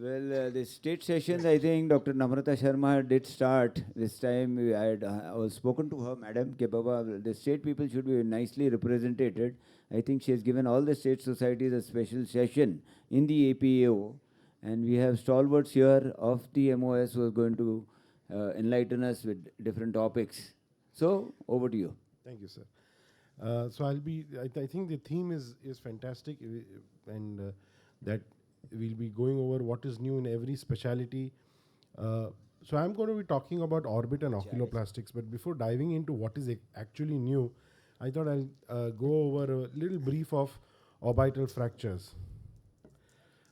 Well, the state sessions, I think Dr. Namrata Sharma did start. This time I was spoken to her, Madam Ke Baba, the state people should be nicely represented. I think she has given all the state societies a special session in the APAO. And we have stalwarts here of the MOS who are going to enlighten us with different topics. So, over to you. Thank you, sir. So I think the theme is fantastic, and that we'll be going over what is new in every specialty. So I'm going to be talking about orbit and oculoplastics, but before diving into what is actually new, I thought I'll go over a little brief of orbital fractures.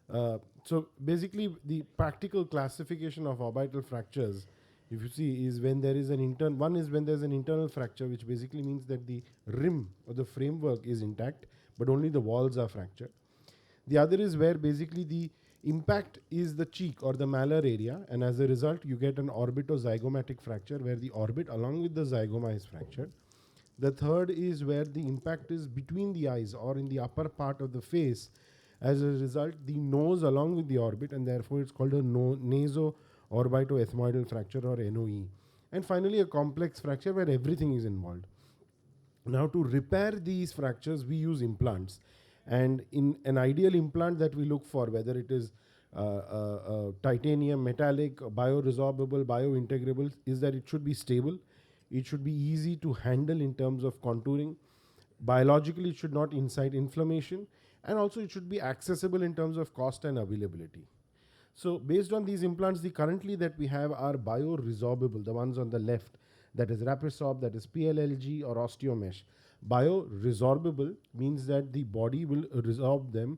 So basically, the practical classification of orbital fractures, if you see, is when there is one is when there's an internal fracture, which basically means that the rim or the framework is intact, but only the walls are fractured. The other is where basically the impact is the cheek or the malar area, and as a result, you get an orbitozygomatic fracture where the orbit along with the zygoma is fractured. The third is where the impact is between the eyes or in the upper part of the face. As a result, the nose along with the orbit, and therefore it's called a naso-orbitoethmoidal fracture or NOE. And finally, a complex fracture where everything is involved. Now, to repair these fractures, we use implants. And in an ideal implant that we look for, whether it is titanium, metallic, bioresorbable, biointegrable, is that it should be stable. It should be easy to handle in terms of contouring. Biologically, it should not incite inflammation. And also, it should be accessible in terms of cost and availability. So, based on these implants, the currently that we have are bioresorbable, the ones on the left, that is Rapisorb, that is PLLG or Osteomesh. Bioresorbable means that the body will resorb them.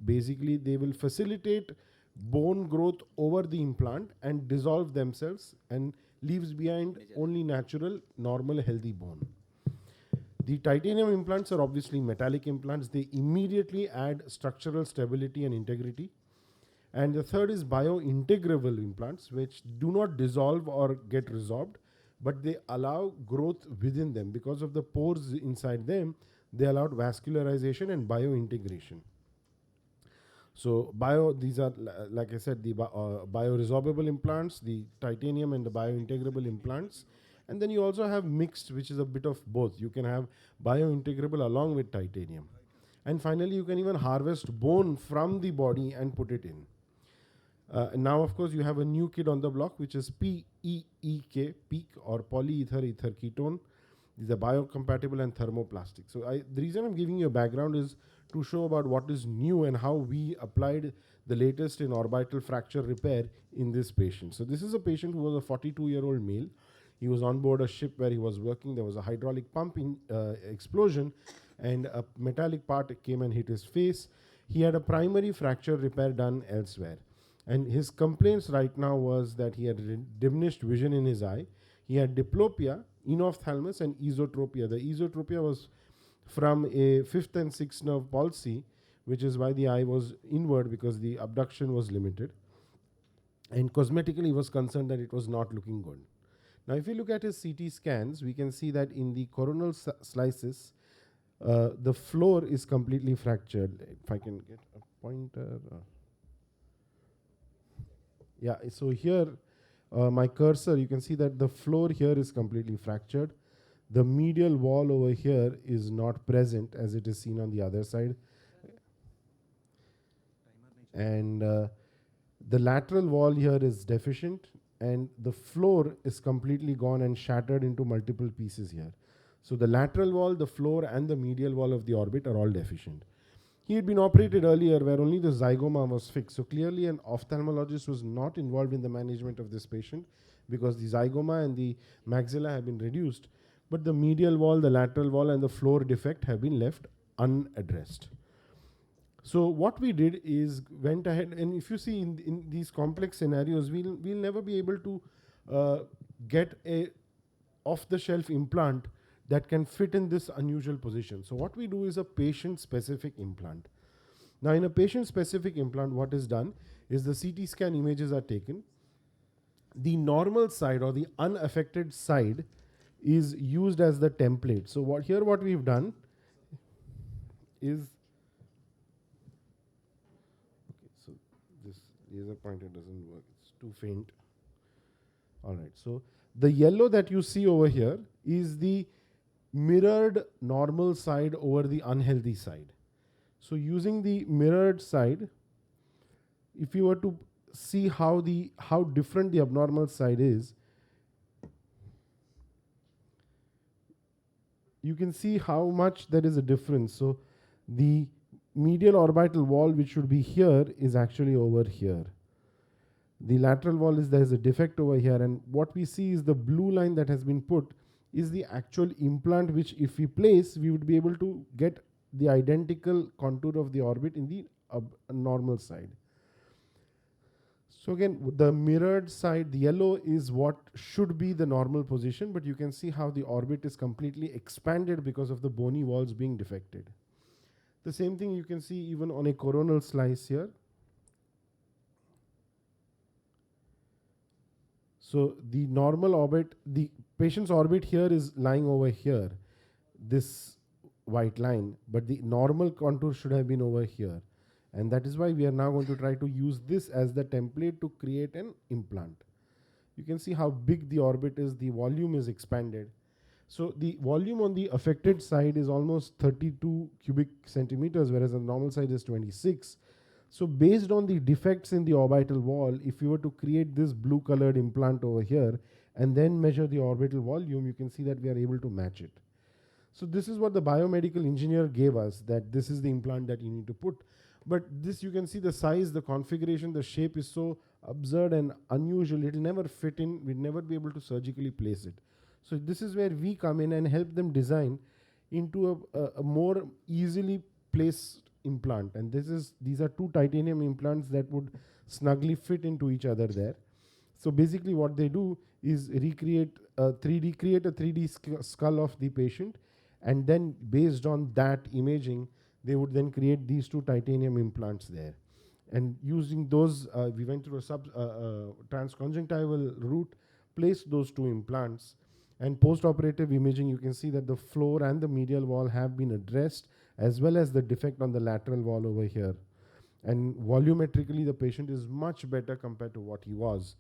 Basically, they will facilitate bone growth over the implant and dissolve themselves and leaves behind only natural, normal, healthy bone. The titanium implants are obviously metallic implants. They immediately add structural stability and integrity. And the third is biointegrable implants, which do not dissolve or get resorbed, but they allow growth within them. Because of the pores inside them, they allow vascularization and biointegration. So these are, like I said, the bioresorbable implants, the titanium and the biointegrable implants. And then you also have mixed, which is a bit of both. You can have biointegrable along with titanium. And finally, you can even harvest bone from the body and put it in. Now, of course, you have a new kid on the block, which is PEEK, PEEK or polyether ether ketone. These are biocompatible and thermoplastic. So the reason I'm giving you a background is to show about what is new and how we applied the latest in orbital fracture repair in this patient. So this is a patient who was a 42-year-old male. He was on board a ship where he was working. There was a hydraulic pump explosion, and a metallic part came and hit his face. He had a primary fracture repair done elsewhere. And his complaints right now was that he had diminished vision in his eye. He had diplopia, enophthalmos, and esotropia. The esotropia was from a 5th and 6th nerve palsy, which is why the eye was inward because the abduction was limited. And cosmetically, he was concerned that it was not looking good. Now, if you look at his CT scans, we can see that in the coronal slices, the floor is completely fractured. If I can get a pointer. Yeah, so here, my cursor, you can see that the floor here is completely fractured. The medial wall over here is not present as it is seen on the other side. And the lateral wall here is deficient, and the floor is completely gone and shattered into multiple pieces here. So the lateral wall, the floor, and the medial wall of the orbit are all deficient. He had been operated earlier where only the zygoma was fixed. So clearly an ophthalmologist was not involved in the management of this patient because the zygoma and the maxilla have been reduced. But the medial wall, the lateral wall, and the floor defect have been left unaddressed. So what we did is went ahead, and if you see in these complex scenarios, we'll never be able to get a off-the-shelf implant that can fit in this unusual position. So what we do is a patient-specific implant. Now, in a patient-specific implant, what is done is the CT scan images are taken. The normal side or the unaffected side is used as the template. So what we've done is, okay, so This laser pointer doesn't work. It's too faint. All right. So the yellow that you see over here is the mirrored normal side over the unhealthy side. So using the mirrored side, if you were to see how different the abnormal side is, you can see how much there is a difference. So the medial orbital wall, which should be here, is actually over here. The lateral wall is, there is a defect over here, and what we see is the blue line that has been put is the actual implant, which if we place, we would be able to get the identical contour of the orbit in the normal side. So again, the mirrored side, the yellow is what should be the normal position, but you can see how the orbit is completely expanded because of the bony walls being defected. The same thing you can see even on a coronal slice here. So the normal orbit, the patient's orbit here is lying over here, this white line, but the normal contour should have been over here. And that is why we are now going to try to use this as the template to create an implant. You can see how big the orbit is, the volume is expanded. So the volume on the affected side is almost 32 cubic centimeters, whereas the normal side is 26. So based on the defects in the orbital wall, if you were to create this blue colored implant over here and then measure the orbital volume, you can see that we are able to match it. So this is what the biomedical engineer gave us, that this is the implant that you need to put. But this, you can see the size, the configuration, the shape is so absurd and unusual, it will never fit in, we'll never be able to surgically place it. So this is where we come in and help them design into a more easily placed implant. And these are two titanium implants that would snugly fit into each other there. So basically what they do is create a 3D skull of the patient, and then based on that imaging, they would then create these two titanium implants there. And using those, we went through a transconjunctival route, placed those two implants, and post-operative imaging, you can see that the floor and the medial wall have been addressed, as well as the defect on the lateral wall over here. And volumetrically, the patient is much better compared to what he was.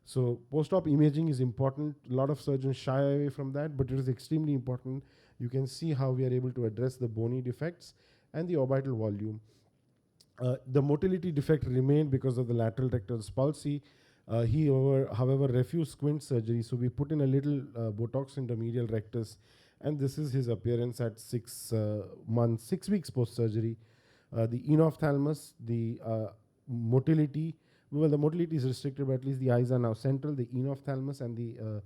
So post-op imaging is important. A lot of surgeons shy away from that, but it is extremely important. You can see how we are able to address the bony defects and the orbital volume. The motility defect remained because of the lateral rectus palsy. He, however, refused squint surgery, so we put in a little Botox in the medial rectus, and this is his appearance at 6 weeks post-surgery. The enophthalmos, the motility, well, the motility is restricted, but at least the eyes are now central. The enophthalmos and the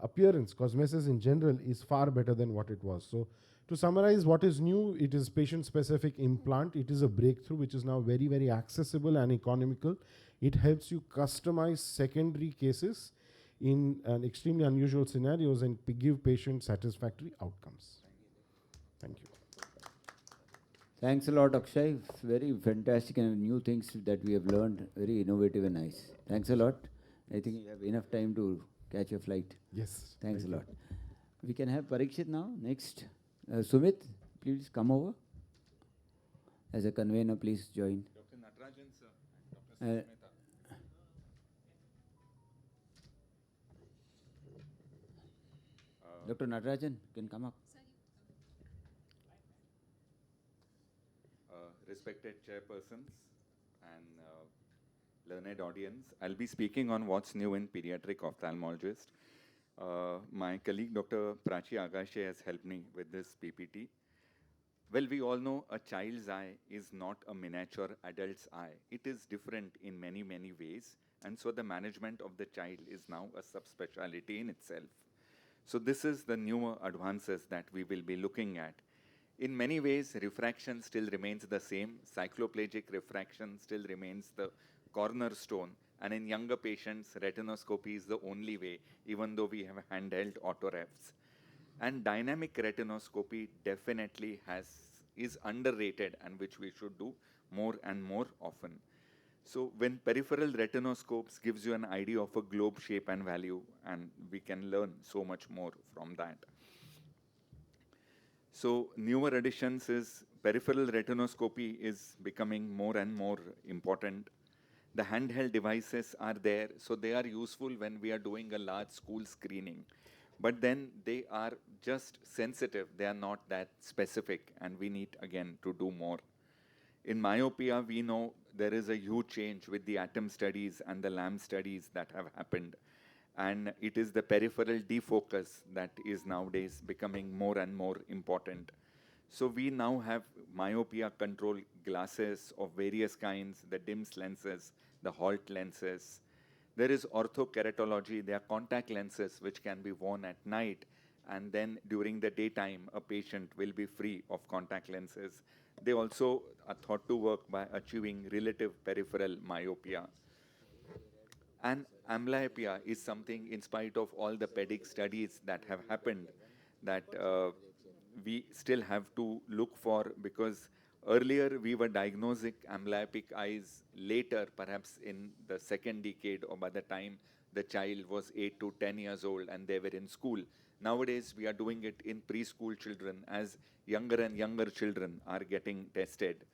appearance, cosmesis in general, is far better than what it was. So to summarize what is new, it is patient-specific implant. It is a breakthrough which is now very, very accessible and economical. It helps you customize secondary cases in an extremely unusual scenarios and give patients satisfactory outcomes. Thank you. Thanks a lot, Akshay. Very fantastic and new things that we have learned. Very innovative and nice. Thanks a lot. I think you have enough time to catch a flight. Yes. Thanks a lot. We can have Parikshit now. Next. Sumit, please come over. As a convener, please join. Dr. Natarajan, sir. Dr. Smita. Dr. Natarajan, can come up. Respected chairpersons and learned audience, I'll be speaking on what's new in pediatric ophthalmologist. My colleague Dr. Prachi Agashe has helped me with this PPT. Well, we all know a child's eye is not a miniature adult's eye. It is different in many, many ways. And so the management of the child is now a subspecialty in itself. So this is the newer advances that we will be looking at. In many ways, refraction still remains the same. Cycloplegic refraction still remains the cornerstone. And in younger patients, retinoscopy is the only way, even though we have handheld autorefs. And dynamic retinoscopy definitely is underrated, and which we should do more and more often. So when peripheral retinoscopes gives you an idea of a globe shape and value, and we can learn so much more from that. So newer additions is peripheral retinoscopy is becoming more and more important. The handheld devices are there, so they are useful when we are doing a large school screening. But then they are just sensitive, they are not that specific, and we need again to do more. In myopia, we know there is a huge change with the atom studies and the lamp studies that have happened. And it is the peripheral defocus that is nowadays becoming more and more important. So we now have myopia control glasses of various kinds, the DIMS lenses, the HALT lenses. There is orthokeratology, there are contact lenses which can be worn at night, and then during the daytime, a patient will be free of contact lenses. They also are thought to work by achieving relative peripheral myopia. And amblyopia is something, in spite of all the PEDIC studies that have happened, that we still have to look for, because earlier we were diagnosing amblyopic eyes later, perhaps in the second decade or by the time the child was 8 to 10 years old and they were in school. Nowadays, we are doing it in preschool children as younger and younger children are getting tested.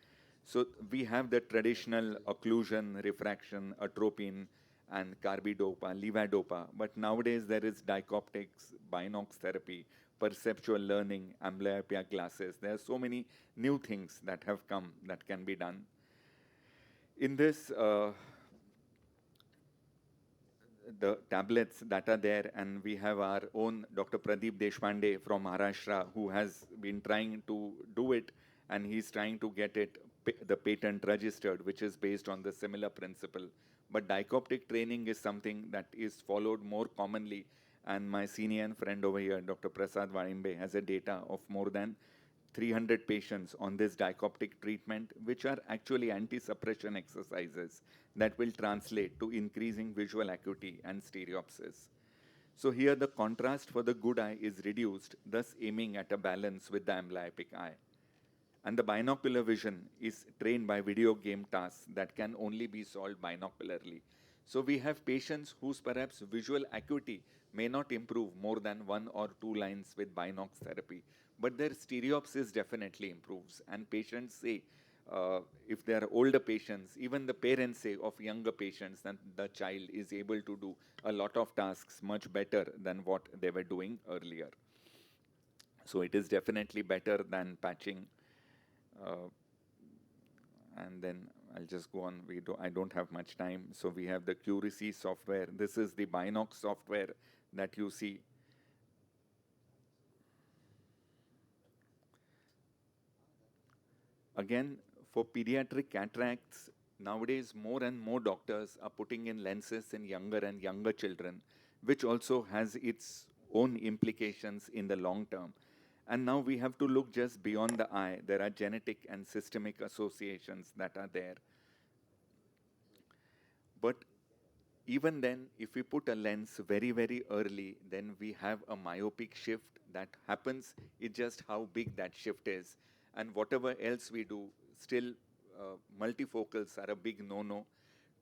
So we have the traditional occlusion, refraction, atropine, and carbidopa, levodopa. But nowadays there is dichoptics, binocs therapy, perceptual learning, amblyopia glasses. There are so many new things that have come that can be done. In this, the tablets that are there, and we have our own Dr. Pradeep Deshpande from Maharashtra who has been trying to do it, and he's trying to get it the patent registered, which is based on the similar principle. But dichoptic training is something that is followed more commonly, and my senior friend over here, Dr. Prasad Varimbe, has a data of more than 300 patients on this dichoptic treatment, which are actually anti-suppression exercises that will translate to increasing visual acuity and stereopsis. So here the contrast for the good eye is reduced, thus aiming at a balance with the amblyopic eye. And the binocular vision is trained by video game tasks that can only be solved binocularly. So we have patients whose perhaps visual acuity may not improve more than 1 or 2 lines with binocs therapy, but their stereopsis definitely improves. And patients say, if they are older patients, even the parents say of younger patients, that the child is able to do a lot of tasks much better than what they were doing earlier. So it is definitely better than patching. And then I'll just go on. I don't have much time. So we have the Curacy software. This is the Binox software that you see. Again, for pediatric cataracts, nowadays more and more doctors are putting in lenses in younger and younger children, which also has its own implications in the long term. And now we have to look just beyond the eye. There are genetic and systemic associations that are there. But even then, if we put a lens very, very early, then we have a myopic shift that happens. It's just how big that shift is. And whatever else we do, still multifocals are a big no-no.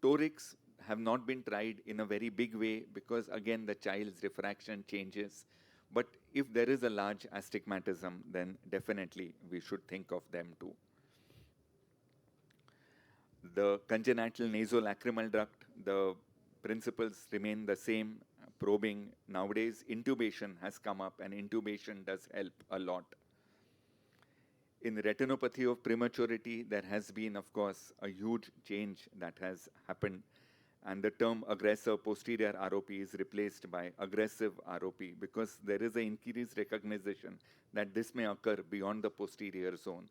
Torics have not been tried in a very big way because, again, the child's refraction changes. But if there is a large astigmatism, then definitely we should think of them too. The congenital nasolacrimal duct, the principles remain the same. Probing, nowadays intubation has come up, and intubation does help a lot. In retinopathy of prematurity, there has been, of course, a huge change that has happened, and the term aggressor posterior ROP is replaced by aggressive ROP because there is an increased recognition that this may occur beyond the posterior zone.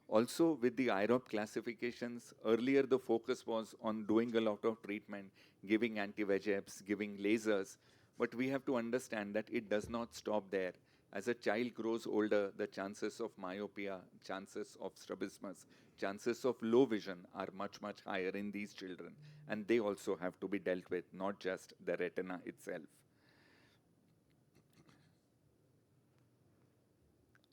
Also, with the IROP classifications, earlier the focus was on doing a lot of treatment, giving anti-VEGFs, giving lasers, but we have to understand that it does not stop there. As a child grows older, the chances of myopia, chances of strabismus, chances of low vision are much, much higher in these children, and they also have to be dealt with, not just the retina itself.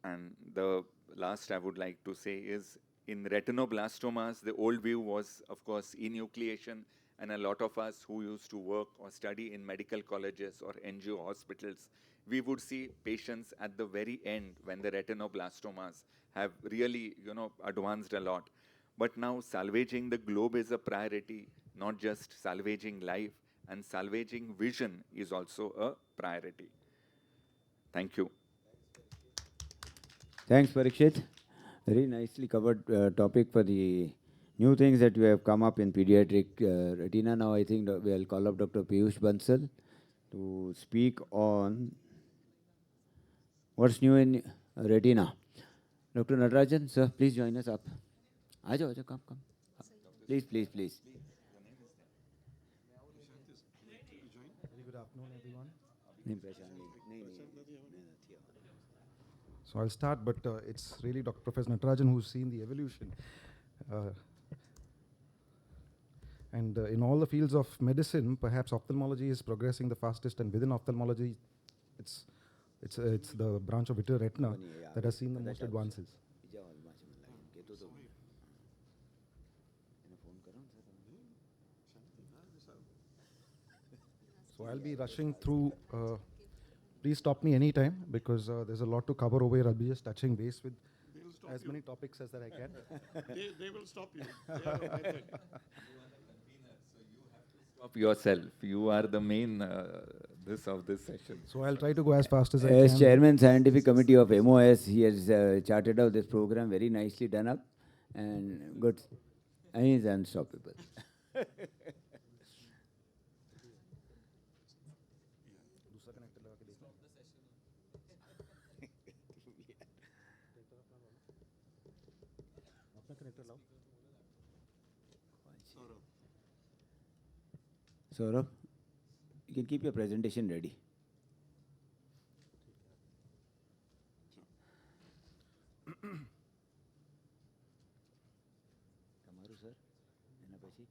And the last I would like to say is, in retinoblastomas, the old view was, of course, enucleation, and a lot of us who used to work or study in medical colleges or NGO hospitals, we would see patients at the very end when the retinoblastomas have really, advanced a lot. But now salvaging the globe is a priority. not just salvaging life, and salvaging vision is also a priority. Thank you. Thanks, Parikshit. Very nicely covered topic for the new things that we have come up in pediatric retina. Now I think we'll call up Dr. Piyush Bansal to speak on what's new in retina. Dr. Natarajan, sir, please join us up. Aajo, aajo, come, come. Please, please, please. Very good afternoon, everyone. नहीं पहचान ली नहीं नहीं मैं थी So I'll start, but it's really Dr. Professor Natarajan who's seen the evolution. Uh, and in all the fields of medicine, perhaps ophthalmology is progressing the fastest, and within ophthalmology, it's the branch of vitreous retina that has seen the most advances. So I'll be rushing through. Please stop me anytime because there's a lot to cover over here. I'll be just touching base with as many topics as that I can. They will stop you. They are a method. Stop yourself. You are the main of this session. So I'll try to go as fast as I As can. Chairman Scientific Committee of MOS, he has charted out this program very nicely done up and good. And he's unstoppable. Saurabh, you can keep your presentation ready. તમારું sir એના પછી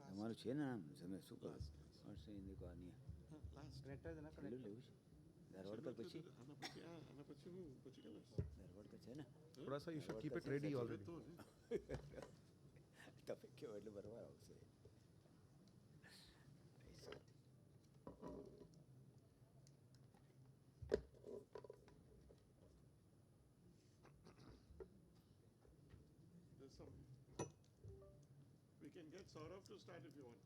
તમારું છે ને આમ તમે શું કરો વર્ષે હિન્દી કો આની લેવું છે ધારવાડ કર પછી ધારવાડ કર છે ને Thoda sa you should keep it ready already. તમે કેવો એટલે બરાબર આવશે We can get Saurav to start if you want.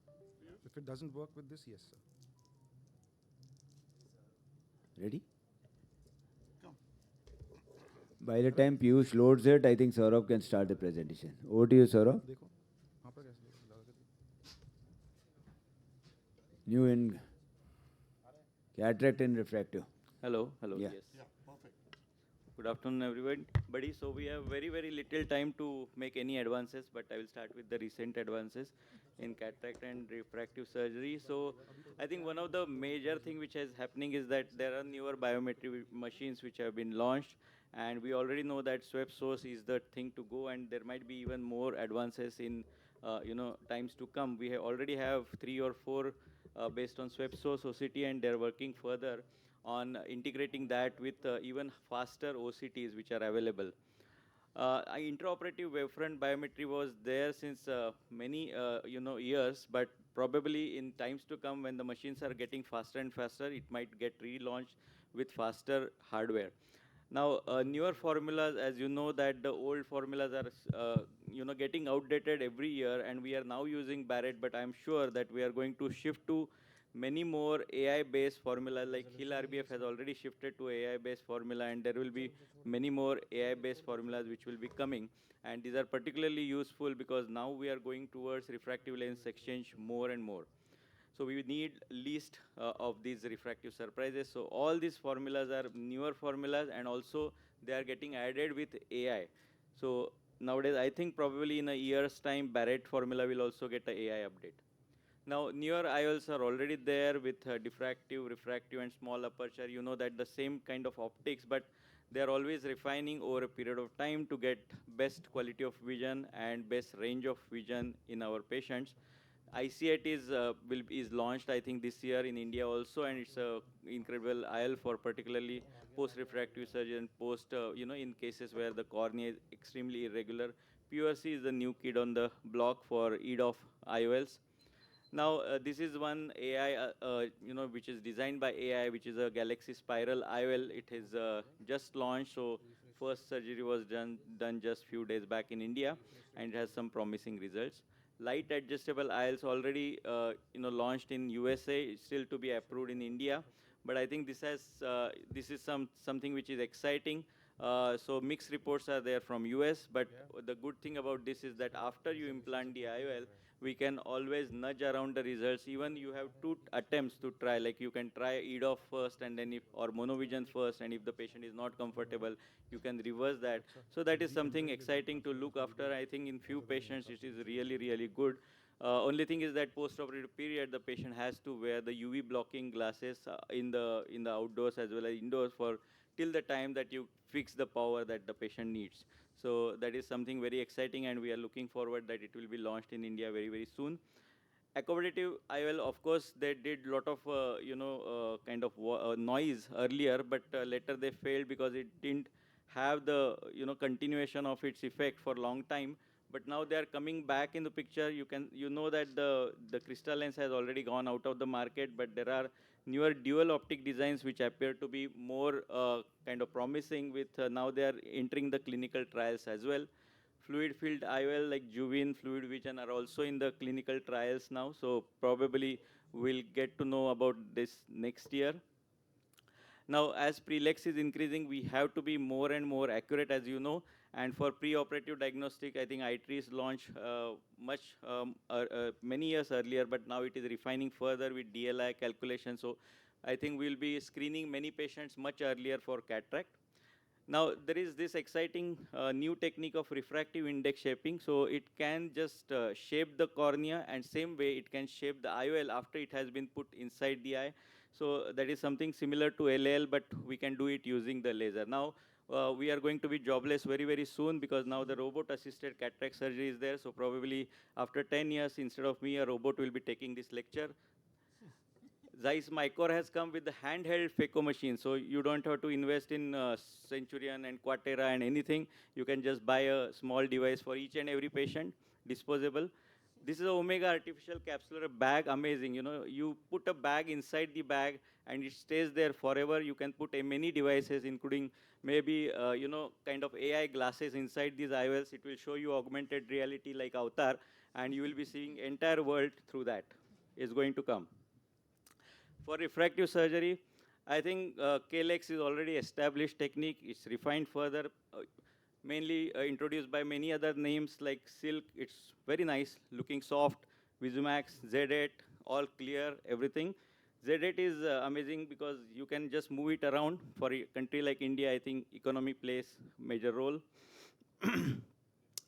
If it doesn't work with this, yes, sir. Ready? Come. By the time Piyush loads it, I think Saurabh can start the presentation. Over to you, Saurabh. देखो वहाँ पर कैसे लगा के देखो. New in cataract and refractive. Hello, hello, Yeah. yes. Yeah, perfect. Good afternoon, everybody. So we have very, very little time to make any advances, but I will start with the recent advances in cataract and refractive surgery. So I think one of the major thing which is happening is that there are newer biometric machines which have been launched, and we already know that swept source is the thing to go, and there might be even more advances in times to come. We already have 3 or 4 based on swept source OCT, and they're working further on integrating that with even faster OCTs which are available. Intraoperative wavefront biometry was there since many years, but probably in times to come when the machines are getting faster and faster, it might get relaunched with faster hardware. Now, newer formulas, as you know, that the old formulas are getting outdated every year, and we are now using Barrett, but I'm sure that we are going to shift to many more AI-based formulas, like Hill RBF has already shifted to AI-based formula, and there will be many more AI-based formulas which will be coming. And these are particularly useful because now we are going towards refractive lens exchange more and more. So we need least of these refractive surprises. So all these formulas are newer formulas, and also they are getting added with AI. So nowadays, I think probably in a year's time, Barrett formula will also get an AI update. Now, newer IOLs are already there with diffractive, refractive, and small aperture. You know that the same kind of optics, but they are always refining over a period of time to get best quality of vision and best range of vision in our patients. ICAT is launched, I think, this year in India also, and it's a incredible IOL for particularly post-refractive surgery and in cases where the cornea is extremely irregular. PRC is the new kid on the block for EDOF IOLs. Now, this is one AI, which is designed by AI, which is a Galaxy Spiral IOL. It is just launched, so first surgery was done just few days back in India, and it has some promising results. Light adjustable IOLs already launched in USA, it's still to be approved in India, but I think this is something which is exciting. So mixed reports are there from US, but the good thing about this is that after you implant the IOL, we can always nudge around the results. Even you have two attempts to try, like you can try EDOF first and then or monovision first, and if the patient is not comfortable, you can reverse that. So that is something exciting to look after. I think in few patients it is really, really good. Only thing is that post-operative period, the patient has to wear the UV blocking glasses in the outdoors as well as indoors for till the time that you fix the power that the patient needs. So that is something very exciting, and we are looking forward that it will be launched in India very, very soon. Accommodative IOL, of course, they did lot of kind of noise earlier, but later they failed because it didn't have the continuation of its effect for long time. But now they are coming back in the picture. You know that the crystal lens has already gone out of the market, but there are newer dual optic designs which appear to be more kind of promising. With now they are entering the clinical trials as well. Fluid field IOL like Juvin, Fluid Vision are also in the clinical trials now. So probably we'll get to know about this next year. Now, as prelex is increasing, we have to be more and more accurate, as you know. And for pre-operative diagnostic, I think ITRIS launched many years earlier, but now it is refining further with DLI calculation. So I think we'll be screening many patients much earlier for cataract. Now, there is this exciting new technique of refractive index shaping. So it can just shape the cornea, and same way it can shape the IOL after it has been put inside the eye. So that is something similar to LAL, but we can do it using the laser. Now, we are going to be jobless very, very soon because now the robot-assisted cataract surgery is there. So probably after 10 years, instead of me, a robot will be taking this lecture. Zeiss Micor has come with the handheld phaco machine, so you don't have to invest in Centurion and Quatera and anything. You can just buy a small device for each and every patient, disposable. This is a Omega artificial capsular bag, amazing. You put a bag inside the bag and it stays there forever. You can put many devices, including maybe, kind of AI glasses inside these IOLs. It will show you augmented reality like Avatar, and you will be seeing entire world through that. It's going to come. For refractive surgery, I think KLEX is already established technique. It's refined further, mainly introduced by many other names like Silk. It's very nice, looking soft. Visumax, Z8, all clear, everything. Z8 is amazing because you can just move it around. For a country like India, I think economy plays major role.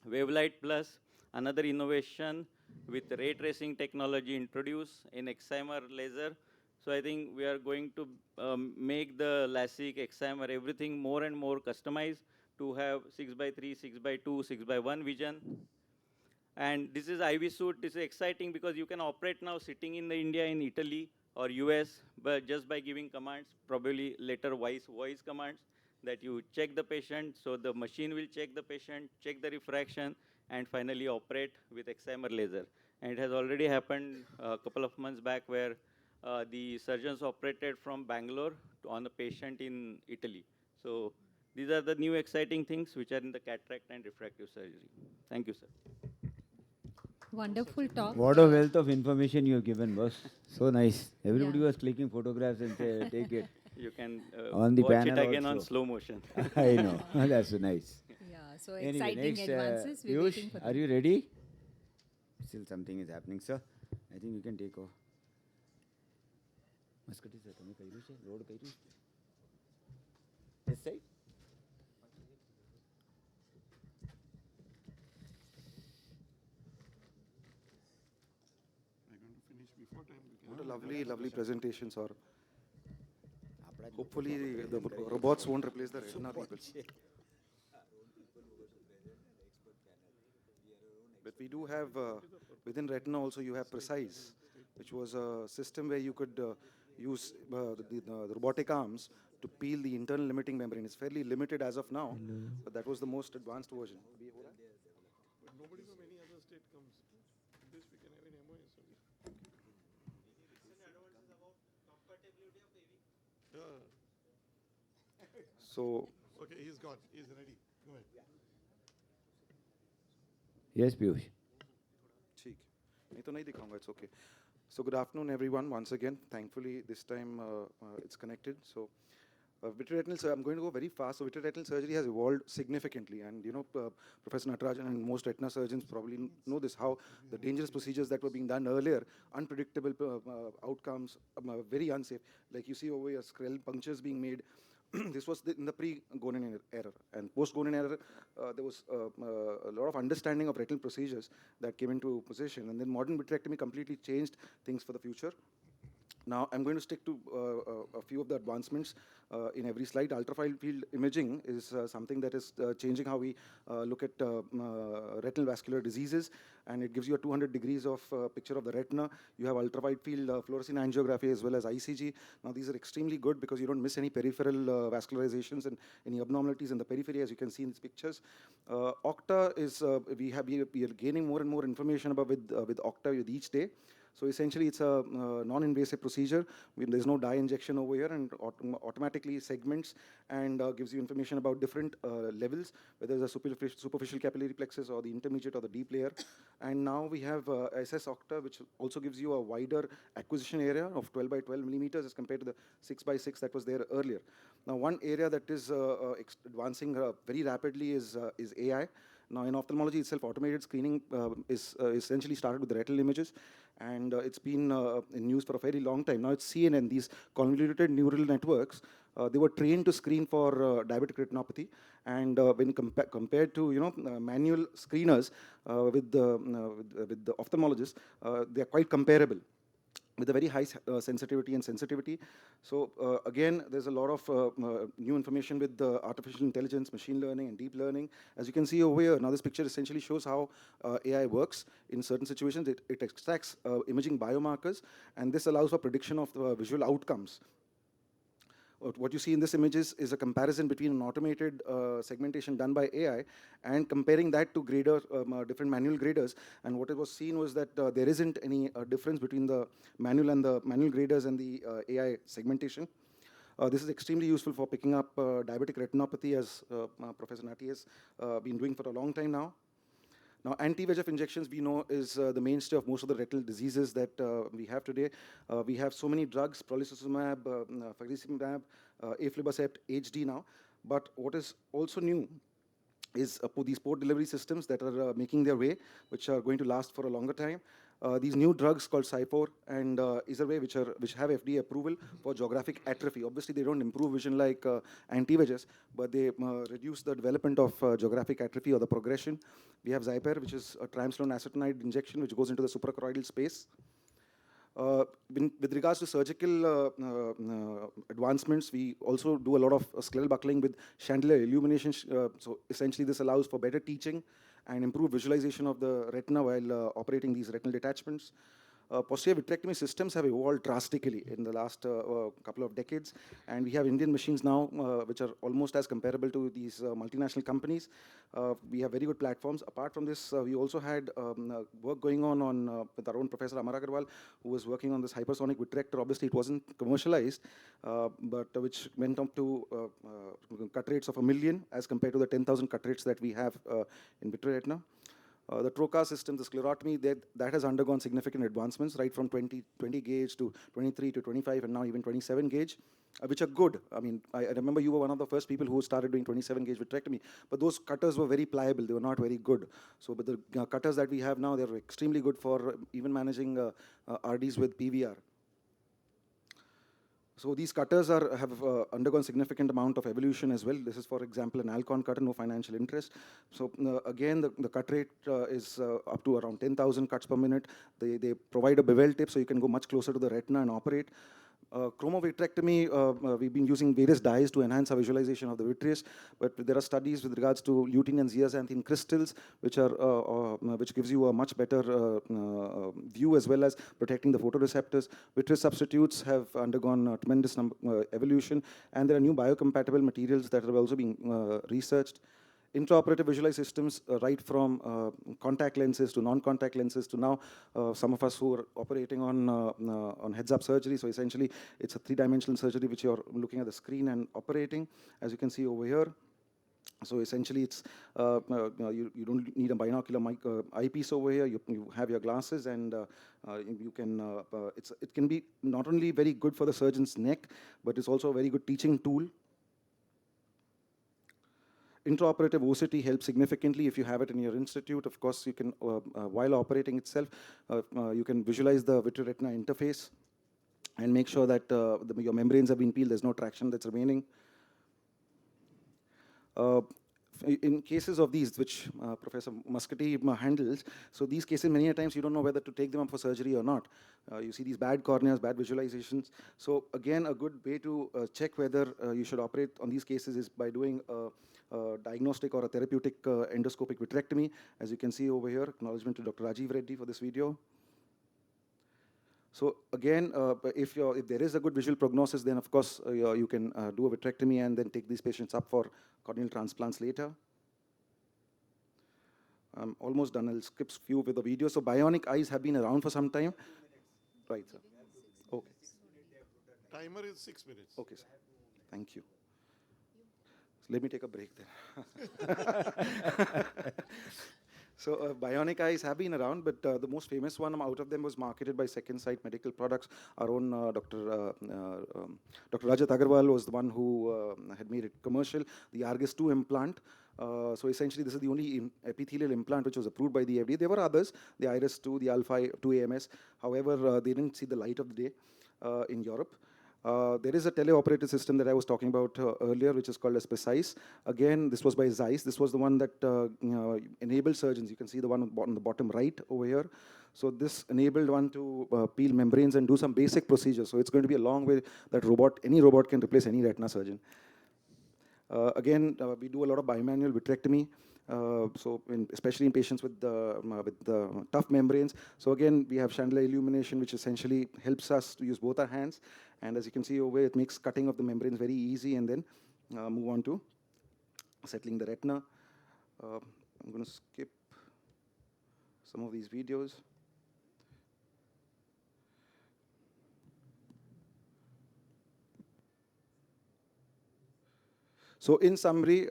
Wavelight Plus, another innovation with ray tracing technology introduced in excimer laser. So I think we are going to make the LASIK, excimer, everything more and more customized to have 6x3, 6x2, 6x1 vision. And this is IV suit. This is exciting because you can operate now sitting in India, in Italy, or US, but just by giving commands, probably later voice commands, that you check the patient, so the machine will check the patient, check the refraction, and finally operate with excimer laser. And it has already happened a couple of months back where the surgeons operated from Bangalore on a patient in Italy. So these are the new exciting things which are in the cataract and refractive surgery. Thank you, sir. Wonderful talk. What a wealth of information you have given, boss. So nice. Everybody Yeah. was clicking photographs and say, take it. You can On the watch it panel again on also. slow motion. I know. That's so nice. Yeah, so Anyway, exciting next, advances. We're Piyush, waiting for are them. you ready? Still something is happening, sir. I think you can take off. Maskati sir, તમે કર્યું છે? Road કર્યું? This side? We're going to finish before time. We What can a lovely presentation, sir. Hopefully the robots won't replace the retina people. But we do have, within retina also you have Precise, which was a system where you could use the robotic arms to peel the internal limiting membrane. It's fairly limited as of now, but that was the most advanced version. But nobody from any other state comes. This we can have in MOS only. Yeah. So Okay, he's gone. He's ready. Go ahead. Yes, Piyush. ठीक नहीं तो नहीं दिखाऊंगा, it's okay. So good afternoon everyone once again. Thankfully this time it's connected. So vitreoretinal, I'm going to go very fast. So vitreoretinal surgery has evolved significantly, and Professor Natarajan and most retina surgeons probably know this, how the dangerous procedures that were being done earlier, unpredictable outcomes, very unsafe. Like you see over here, scalp punctures being made. This was in the pre-Gonin era, and post-Gonin era, there was a lot of understanding of retinal procedures that came into position, and then modern vitrectomy completely changed things for the future. Now, I'm going to stick to a few of the advancements in every slide. Ultrafine field imaging is something that is changing how we look at retinal vascular diseases, and it gives you a 200 degrees of picture of the retina. You have ultrawide field fluorescein angiography as well as ICG. Now, these are extremely good because you don't miss any peripheral vascularizations and any abnormalities in the periphery, as you can see in these pictures. Octa is, we are gaining more and more information about with Octa with each day. So essentially, it's a non-invasive procedure. There's no dye injection over here, and automatically segments and gives you information about different levels, whether it's a superficial capillary plexus or the intermediate or the deep layer. And now we have SS Octa, which also gives you a wider acquisition area of 12 by 12 millimeters as compared to the 6 by 6 that was there earlier. Now, one area that is advancing very rapidly is AI. Now, in ophthalmology itself, automated screening is essentially started with the retinal images, and it's been in use for a very long time. Now, it's CNN, these convoluted neural networks. They were trained to screen for diabetic retinopathy, and when compared to manual screeners with the ophthalmologists, they are quite comparable, with a very high sensitivity and sensitivity. So again, there's a lot of new information with artificial intelligence, machine learning, and deep learning. As you can see over here, now this picture essentially shows how AI works in certain situations. It extracts imaging biomarkers, and this allows for prediction of visual outcomes. What you see in this image is a comparison between an automated segmentation done by AI and comparing that to different manual graders. And what it was seen was that there isn't any difference between the manual graders and the AI segmentation. This is extremely useful for picking up diabetic retinopathy, as Professor Nati has been doing for a long time now. Now, anti-VEGF injections, we know, is the mainstay of most of the retinal diseases that we have today. We have so many drugs, pralicizumab, faricimab, aflibercept, HD now. But what is also new is these port delivery systems that are making their way, which are going to last for a longer time. These new drugs called Cypor and Izervay, which have FDA approval for geographic atrophy. Obviously, they don't improve vision like anti-VEGFs, but they reduce the development of geographic atrophy or the progression. We have Zyper, which is a triamcinolone acetonide injection, which goes into the suprachoroidal space. With regards to surgical advancements, we also do a lot of scleral buckling with chandelier illumination. So essentially, this allows for better teaching and improved visualization of the retina while operating these retinal detachments. Posterior vitrectomy systems have evolved drastically in the last couple of decades, and we have Indian machines now which are almost as comparable to these multinational companies. We have very good platforms. Apart from this, we also had work going on with our own Professor Amar Agarwal, who was working on this hypersonic vitrector. Obviously, it wasn't commercialized, but which went up to cut rates of 1 million as compared to the 10,000 cut rates that we have in vitreoretina. The trocar system, the sclerotomy, that has undergone significant advancements, right from 20 gauge to 23 to 25 and now even 27 gauge, which are good. I mean, I remember you were one of the first people who started doing 27 gauge vitrectomy, but those cutters were very pliable. They were not very good. So, but the cutters that we have now, they're extremely good for even managing RDs with PVR. So these cutters have undergone significant amount of evolution as well. This is, for example, an Alcon cutter, no financial interest. So again, the cut rate is up to around 10,000 cuts per minute. They provide a bevel tip, so you can go much closer to the retina and operate. Chromovitrectomy, we've been using various dyes to enhance our visualization of the vitreous, but there are studies with regards to lutein and zeaxanthin crystals, which gives you a much better view as well as protecting the photoreceptors. Vitreous substitutes have undergone tremendous evolution, and there are new biocompatible materials that are also being researched. intraoperative visualized systems, right from contact lenses to non-contact lenses to now some of us who are operating on heads-up surgery. So essentially, it's a three-dimensional surgery which you're looking at the screen and operating, as you can see over here. So essentially, it's you don't need a binocular eyepiece over here. You have your glasses, and you can. It can be not only very good for the surgeon's neck, but it's also a very good teaching tool. Intraoperative OCT helps significantly if you have it in your institute. Of course, you can, while operating itself, you can visualize the vitreoretina interface and make sure that your membranes have been peeled. There's no traction that's remaining. In cases of these, which Professor Muscati handles, so these cases, many a times you don't know whether to take them up for surgery or not. You see these bad corneas, bad visualizations. So again, a good way to check whether you should operate on these cases is by doing a diagnostic or a therapeutic endoscopic vitrectomy. As you can see over here, acknowledgement to Dr. Rajiv Reddy for this video. So again, if there is a good visual prognosis, then of course you can do a vitrectomy and then take these patients up for corneal transplants later. I'm almost done. I'll skip a few with the video. So bionic eyes have been around for some time. Right, sir. Okay. Timer is 6 minutes. Okay, sir. Thank you. So let me take a break then. So bionic eyes have been around, but the most famous one out of them was marketed by Second Sight Medical Products. Our own Dr. Rajat Agarwal was the one who had made it commercial. The Argus 2 implant. So essentially, this is the only epithelial implant which was approved by the FDA. There were others, the Iris 2, the Alpha 2 AMS. However, they didn't see the light of the day in Europe. There is a teleoperated system that I was talking about earlier, which is called as Precise. Again, this was by Zeiss. This was the one that enabled surgeons. You can see the one on the bottom right over here. So this enabled one to peel membranes and do some basic procedures. So it's going to be a long way that any robot can replace any retina surgeon. Again, we do a lot of bimanual vitrectomy. Especially in patients with tough membranes. So again, we have chandelier illumination, which essentially helps us to use both our hands. And as you can see over here, it makes cutting of the membranes very easy, and then move on to settling the retina. I'm going to skip some of these videos. So in summary,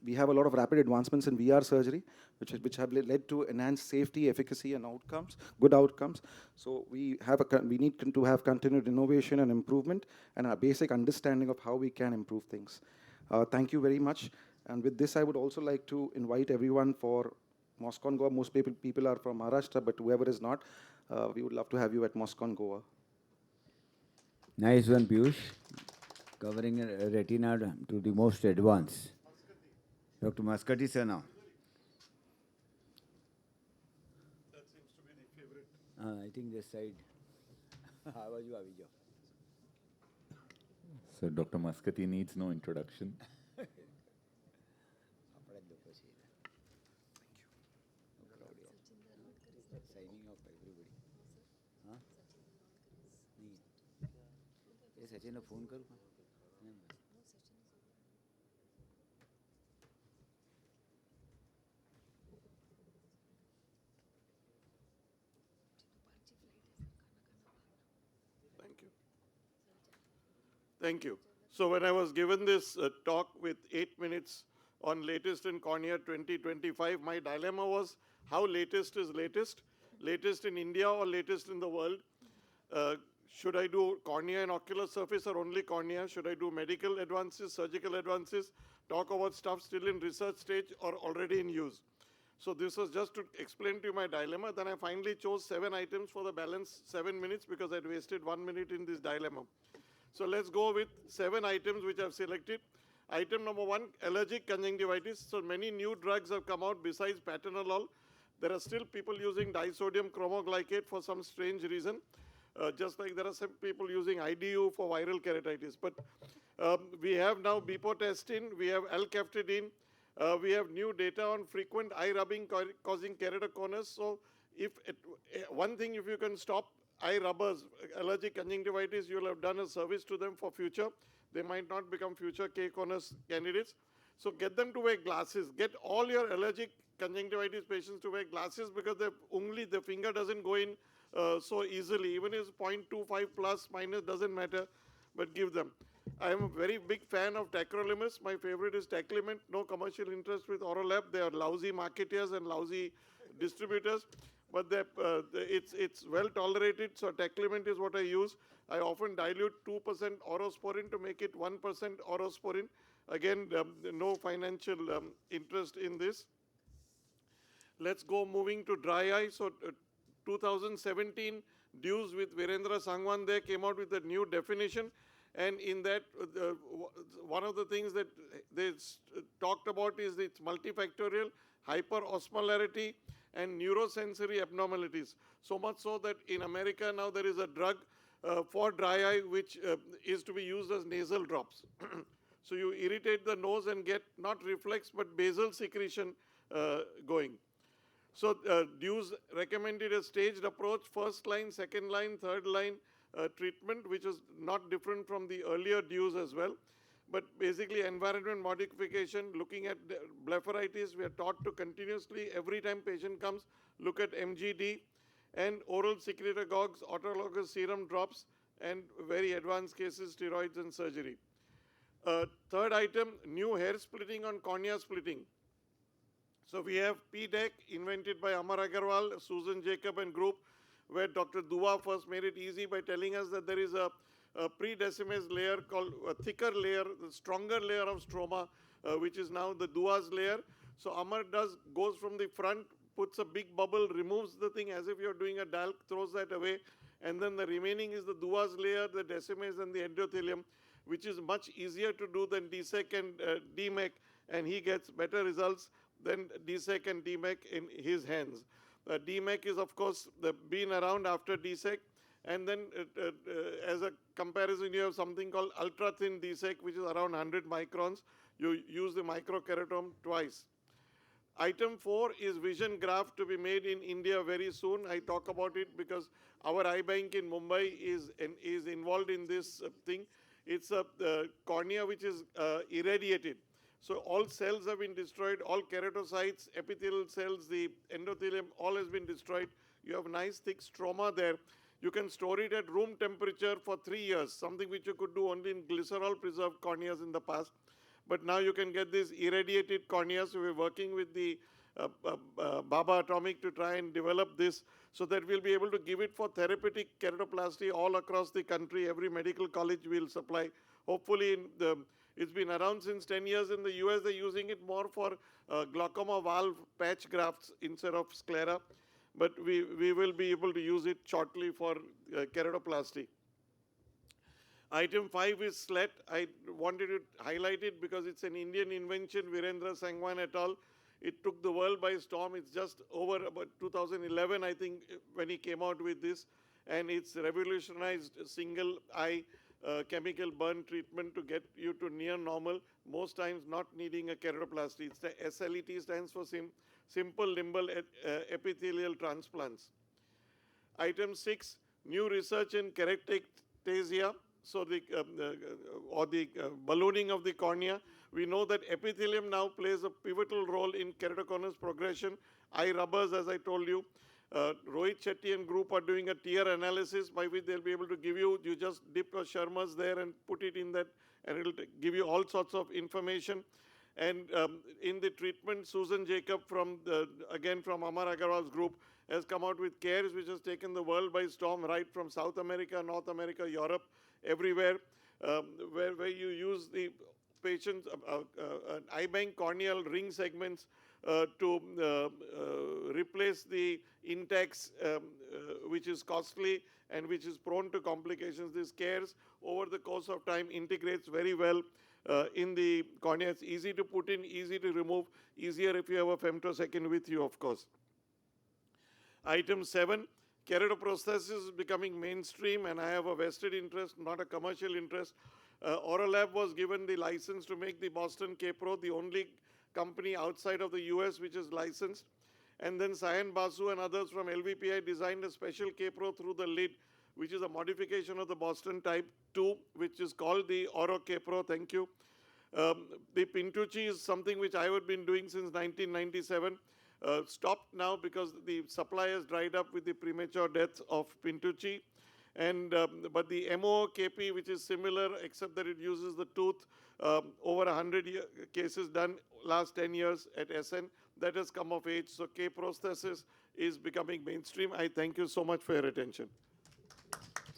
we have a lot of rapid advancements in VR surgery, which have led to enhanced safety, efficacy, and outcomes, good outcomes. So we need to have continued innovation and improvement, and a basic understanding of how we can improve things. Thank you very much. And with this, I would also like to invite everyone for MOSCON Goa. Most people are from Maharashtra, but whoever is not, we would love to have you at MOSCON Goa. Nice one, Piyush. Covering retina to the most advanced. Dr. Muscati, sir, now. That seems to be the favorite. I think this side. So Dr. Muscati needs no introduction. Signing off, everybody. Huh? Sachin, phone करूँ? Thank you. Thank you. So when I was given this talk with 8 minutes on latest in cornea 2025, my dilemma was how latest is latest? Latest in India or latest in the world? Should I do cornea and ocular surface or only cornea? Should I do medical advances, surgical advances, talk about stuff still in research stage or already in use? So this was just to explain to you my dilemma. Then I finally chose 7 items for the balance 7 minutes because I'd wasted 1 minute in this dilemma. So let's go with 7 items which I've selected. Item number 1, allergic conjunctivitis. So many new drugs have come out besides patenolol. There are still people using disodium chromoglycate for some strange reason. Just like there are some people using IDU for viral keratitis. But we have now bipotestin, we have alcaftidine, we have new data on frequent eye rubbing causing keratoconus. So one thing, if you can stop eye rubbers, allergic conjunctivitis, you'll have done a service to them for future. They might not become future K-conus candidates. So get them to wear glasses. Get all your allergic conjunctivitis patients to wear glasses because the finger doesn't go in so easily. Even if it's 0.25 plus minus doesn't matter, but give them. I am a very big fan of tacrolimus. My favorite is Tacliment. No commercial interest with Orolab. They are lousy marketeers and lousy distributors, but it's well tolerated. So Tacliment is what I use. I often dilute 2% orosporin to make it 1% orosporin. Again, no financial interest in this. Let's go moving to dry eye. So 2017, Dews with Virendra Sangwan there came out with a new definition. And in that, one of the things that they talked about is its multifactorial, hyperosmolarity, and neurosensory abnormalities. So much so that in America now there is a drug for dry eye which is to be used as nasal drops. So you irritate the nose and get not reflex but basal secretion going. So Dews recommended a staged approach, first line, second line, third line treatment, which is not different from the earlier Dews as well. But basically environment modification, looking at blepharitis, we are taught to continuously, every time patient comes, look at MGD and oral secretagogues, autologous serum drops, and very advanced cases, steroids and surgery. Third item, new hair splitting on cornea splitting. So we have PDEC invented by Amar Agarwal, Susan Jacob and group, where Dr. Dua first made it easy by telling us that there is a pre-decimase layer called a thicker layer, the stronger layer of stroma, which is now the Dua's layer. So Amar goes from the front, puts a big bubble, removes the thing as if you're doing a DALC, throws that away, and then the remaining is the Dua's layer, the decimase and the endothelium, which is much easier to do than DSEC and DMEC, and he gets better results than DSEC and DMEC in his hands. DMEC is, of course, been around after DSEC, and then as a comparison, you have something called ultra-thin DSEC, which is around 100 microns. You use the microkeratome twice. Item 4 is vision graft to be made in India very soon. I talk about it because our eye bank in Mumbai is involved in this thing. It's a cornea which is irradiated. So all cells have been destroyed, all keratocytes, epithelial cells, the endothelium, all has been destroyed. You have nice thick stroma there. You can store it at room temperature for 3 years, something which you could do only in glycerol preserved corneas in the past. But now you can get these irradiated corneas. So we're working with the Baba Atomic to try and develop this so that we'll be able to give it for therapeutic keratoplasty all across the country. Every medical college will supply. Hopefully, it's been around since 10 years in the US. They're using it more for glaucoma valve patch grafts instead of sclera. But we will be able to use it shortly for keratoplasty. Item 5 is SLET. I wanted to highlight it because it's an Indian invention, Virendra Sangwan et al. It took the world by storm. It's just over about 2011, I think, when he came out with this. And it's revolutionized single eye chemical burn treatment to get you to near normal, most times not needing a keratoplasty. It's the SLET stands for simple limbal epithelial transplants. Item 6, new research in keratoectasia. So the ballooning of the cornea. We know that epithelium now plays a pivotal role in keratoconus progression. Eye rubbers, as I told you. Rohit Shetty and group are doing a tear analysis by which they'll be able to give you just dip your Sharmas there and put it in that, and it'll give you all sorts of information. And in the treatment, Susan Jacob again from Amar Agarwal's group has come out with CARES, which has taken the world by storm, right from South America, North America, Europe, everywhere, where you use the patient's eye bank corneal ring segments to replace the intakes, which is costly and which is prone to complications. This CARES over the course of time integrates very well in the cornea. It's easy to put in, easy to remove, easier if you have a femtosecond with you, of course. Item 7, keratoprosthesis is becoming mainstream, and I have a vested interest, not a commercial interest. Orolab was given the license to make the Boston K-Pro, the only company outside of the US which is licensed. And then Sayan Basu and others from LVPI designed a special K-Pro through the lid, which is a modification of the Boston Type 2, which is called the Oro K-Pro. Thank you. The Pintucci is something which I have been doing since 1997. Stopped now because the supply has dried up with the premature death of Pintucci. And but the MOKP, which is similar except that it uses the tooth, over 100 cases done last 10 years at SN, that has come of age. So K prosthesis is becoming mainstream. I thank you so much for your attention.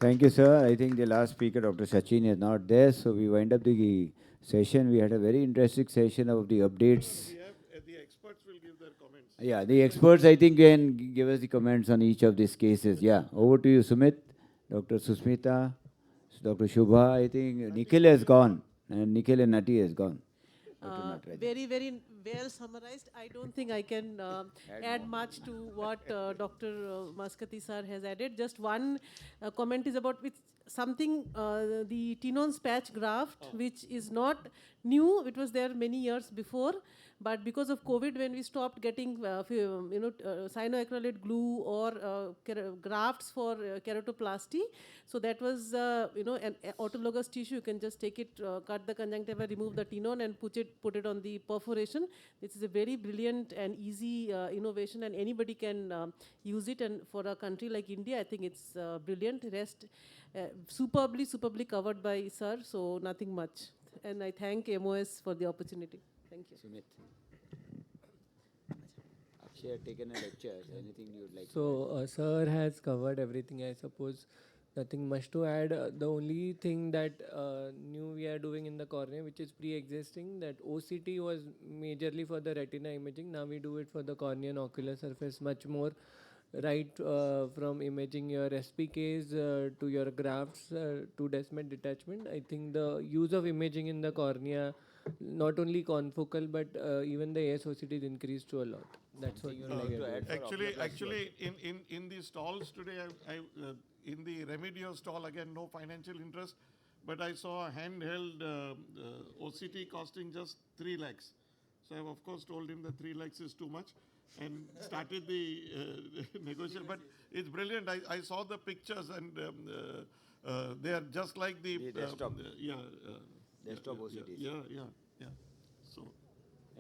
Thank you, sir. I think the last speaker, Dr. Sachin, is not there, so we wind up the session. We had a very interesting session of the updates. We have, the experts will give their comments. Yeah, the experts, I think, can give us the comments on each of these cases. Yeah, over to you, Sumit, Dr. Susmita, Dr. Shubha. I think Nikhil has gone, and Nikhil and Nati has gone. Very, very well summarized. I don't think I can add much to what Dr. Maskati sir has added. Just one comment is about with something, the Tinon's patch graft, which is not new. It was there many years before. But because of COVID, when we stopped getting, cyanoacrylate glue or grafts for keratoplasty, so that was, an autologous tissue. You can just take it, cut the conjunctiva, remove the tenon, and put it on the perforation. This is a very brilliant and easy innovation, and anybody can use it. And for a country like India, I think it's brilliant. Rest superbly covered by sir. So nothing much. And I thank MOS for the opportunity. Thank you. Sumit. Akshay had taken a lecture. Anything you would like So, sir has covered everything, I suppose. Nothing much to add. The only thing that new we are doing in the cornea, which is pre-existing, that OCT was majorly for the retina imaging. Now we do it for the cornea and ocular surface much more. Right from imaging your SPKs to your grafts to Descemet detachment. I think the use of imaging in the cornea, not only confocal but even the AIOS is increased to a lot. That's what you like to add. Actually, in the stalls today, I in the Remedio stall, again, no financial interest, but I saw a handheld OCT costing just 3 lakhs. So I've of course told him that 3 lakhs is too much and started the negotiation. But it's brilliant. I saw the pictures and they are just like the desktop. Desktop OCTs. Yeah. So.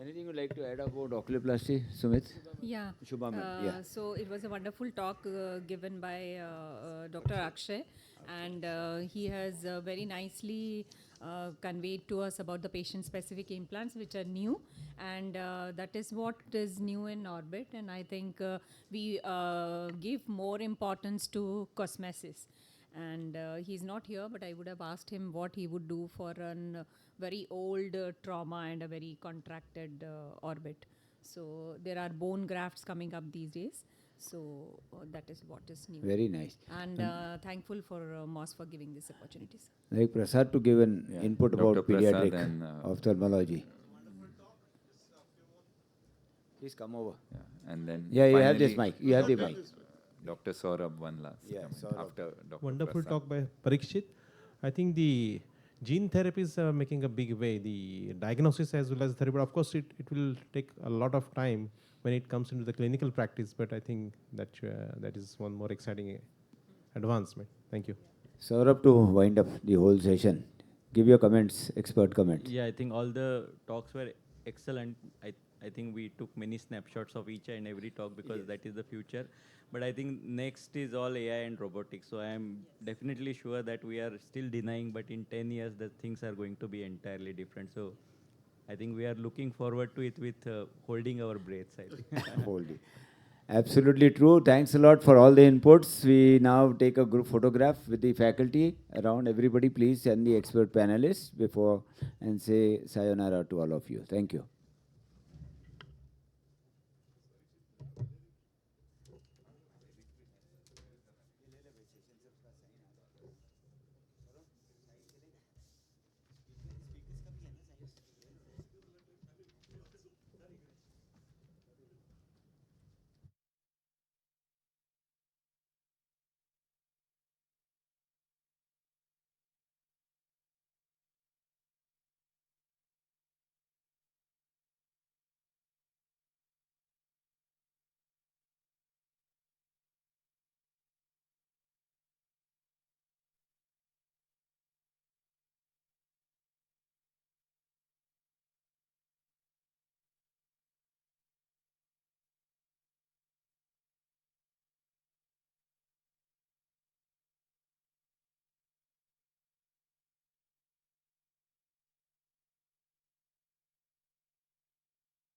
Anything you'd like to add about oculoplasty, Sumit? Yeah. Shubha ma'am, yeah. So it was a wonderful talk given by Dr. Akshay, and he has very nicely conveyed to us about the patient-specific implants, which are new, and that is what is new in orbit. And I think we give more importance to cosmesis. And he's not here, but I would have asked him what he would do for a very old trauma and a very contracted orbit. So there are bone grafts coming up these days. So that is what is new. Very nice. And thankful for MOS for giving these opportunities. Like Prasad to give an input about Dr. Prasad pediatric and, ophthalmology. Please come over. Yeah, and then Yeah, you have this finally mic. You have the mic. Dr. Saurabh, one last Yeah, comment Saurabh. after Dr. Wonderful Prasad. talk by Parikshit. I think the gene therapies are making a big way. The diagnosis as well as therapy. But of course, it will take a lot of time when it comes into the clinical practice. But I think that that is one more exciting advancement. Thank you. Saurabh, to wind up the whole session, give your comments, expert comments. Yeah, I think all the talks were excellent. I think we took many snapshots of each and every talk because that is the future. But I think next is all AI and robotics. So I am definitely sure that we are still denying, but in 10 years, the things are going to be entirely different. So I think we are looking forward to it with holding our breaths, I think. Hold it. Absolutely true. Thanks a lot for all the inputs. We now take a group photograph with the faculty around. Everybody, please, and the expert panelists before and say sayonara to all of you. Thank you.